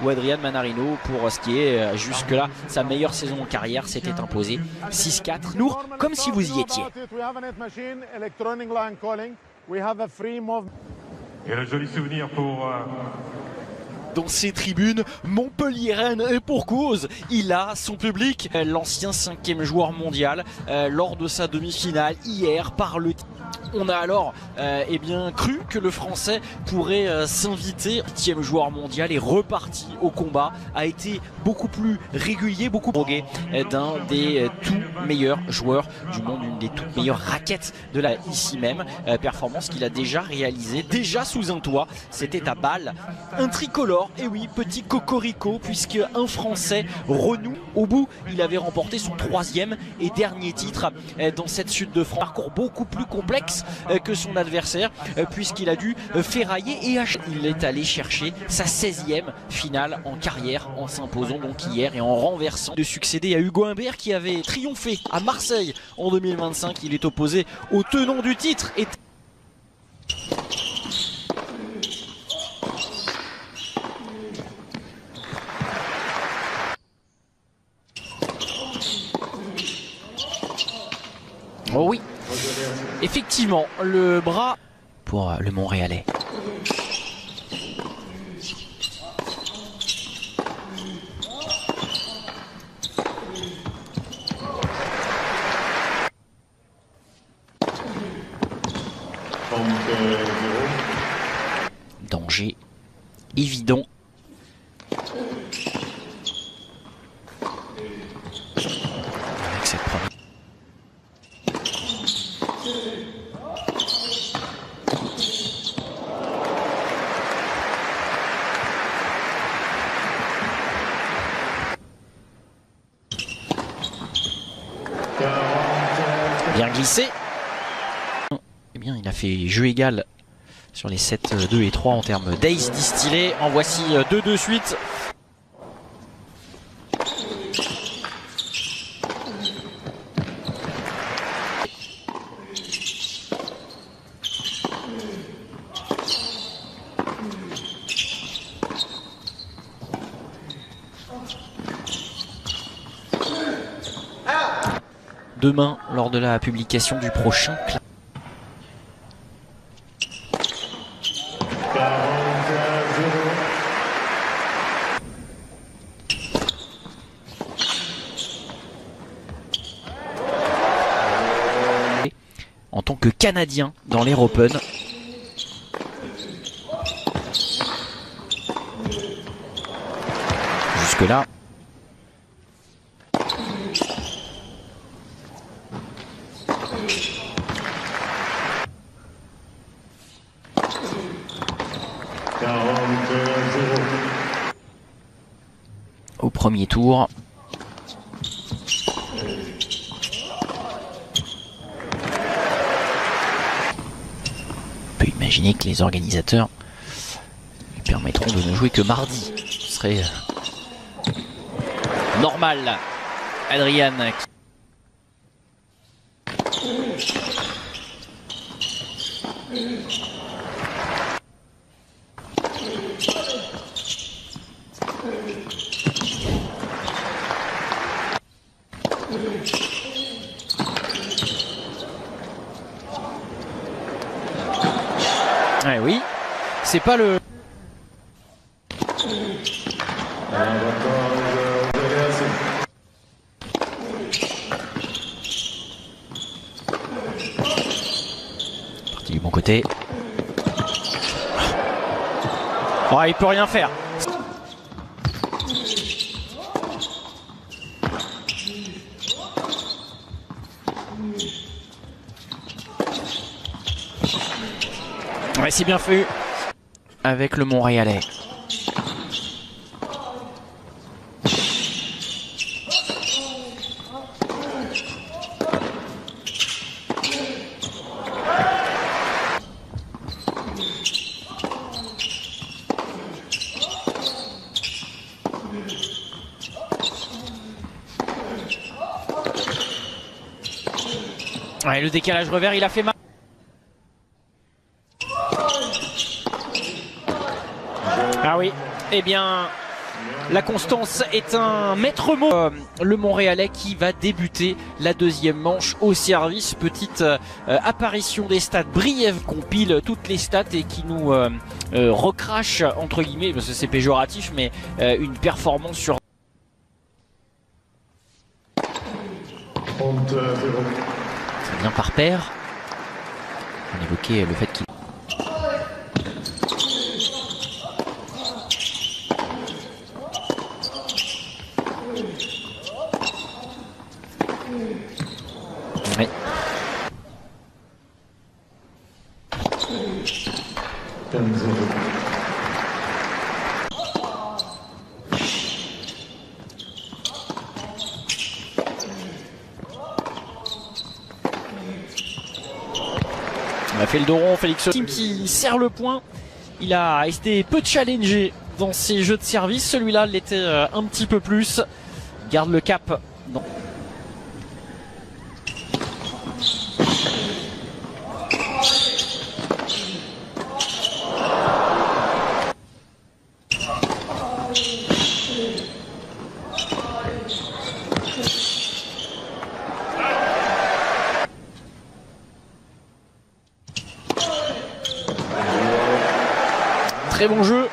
où Adrian Mannarino, pour ce qui est jusque-là sa meilleure saison en carrière, s'était imposé 6-4. Lourd, comme si vous y étiez. Et le joli souvenir pour... Dans ses tribunes montpelliéraines, et pour cause, il a son public. L'ancien 5e joueur mondial lors de sa demi-finale hier par le... On a alors cru que le Français pourrait s'inviter. 8e joueur mondial est reparti au combat, a été beaucoup plus régulier, beaucoup drogué d'un des tout meilleurs joueurs du monde, une des toutes meilleures raquettes de la ici même. Performance qu'il a déjà réalisée, déjà sous un toit, c'était à Bâle. Un tricolore, et oui, petit cocorico, puisque un Français renoue. Au bout, il avait remporté son 3e et dernier titre dans cette Sud de France. Parcours beaucoup plus complexe que son adversaire, puisqu'il a dû ferrailler et il est allé chercher sa 16e finale en carrière en s'imposant donc hier et en renversant de succéder à Hugo Humbert qui avait triomphé à Marseille en 2025. Il est opposé au tenant du titre. Oh oui, effectivement, le bras pour le Montréalais. Danger évident. Avec cette première. Bien glissé. Eh bien, il a fait jeu égal sur les 7, 2 et 3 en termes d'ace distillé. En voici 2 de suite. Demain, lors de la publication du prochain en tant que Canadien dans l'Air Open. Jusque-là. Au premier tour. On peut imaginer que les organisateurs lui permettront de ne jouer que mardi. Ce serait normal. Adrian. Ouais, oui, c'est pas le... Parti du bon côté. Oh, il peut rien faire. Ouais, c'est bien fait avec le Montréalais. Ouais, le décalage revers, il a fait mal. Ah oui, eh bien, La constance est un maître mot. Le Montréalais qui va débuter la deuxième manche au service. Petite apparition des stats brièves, compile toutes les stats et qui nous recrache entre guillemets, parce que c'est péjoratif, mais une performance sur... C'est bien par paire. On évoquait le fait qu'il... Oui. On a fait le dos rond, Félix Team qui serre le point. Il a été peu challengé dans ses jeux de service. Celui-là l'était un petit peu plus. Garde le cap. Non. Très bon jeu.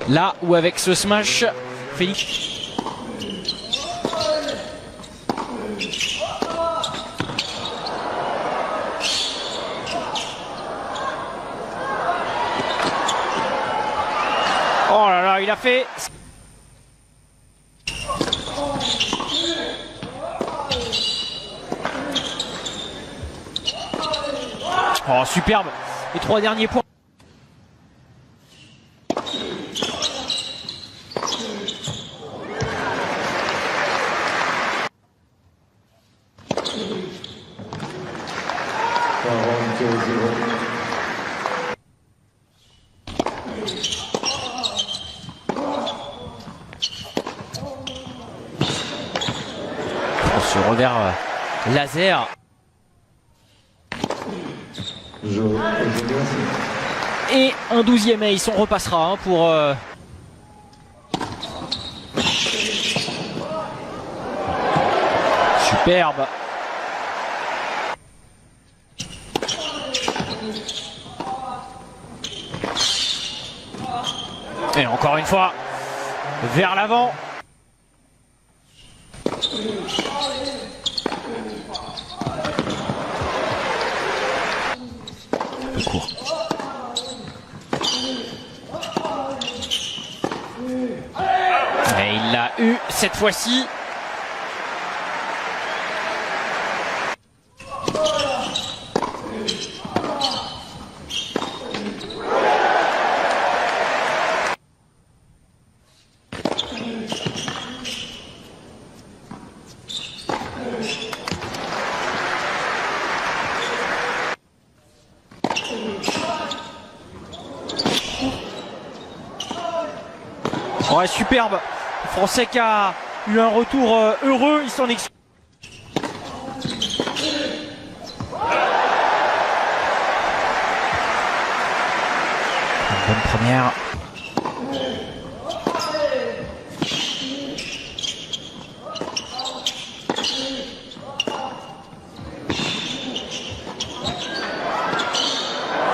Là où avec ce smash, Félix... Oh là là, il a fait... Oh, superbe. Les 3 derniers points. Ce revers laser. Et un 12e ace, on repassera hein, pour... Superbe. Et encore une fois, vers l'avant. Un peu court. Et il l'a eu cette fois-ci. Ouais, superbe. Le Français qui a eu un retour heureux, il s'en excuse. Une bonne première.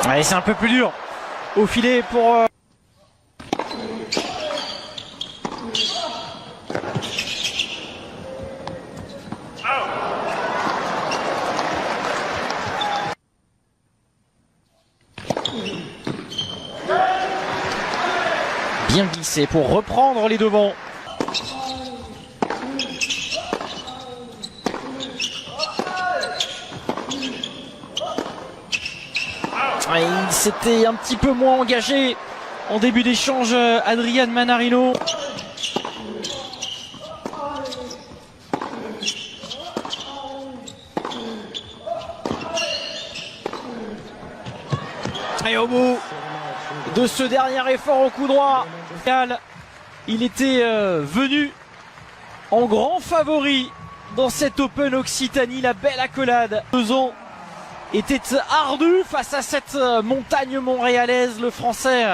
Allez, c'est un peu plus dur au filet pour... Bien glissé pour reprendre les devants. Il s'était un petit peu moins engagé en début d'échange, Adrian Manarino. Et au bout de ce dernier effort au coup droit, Il était venu en grand favori dans cette Open Occitanie. La belle accolade. 2 ans était ardu face à cette montagne montréalaise. Le Français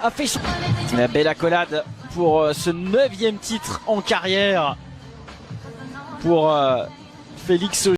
a fait son... La belle accolade pour ce 9e titre en carrière pour Félix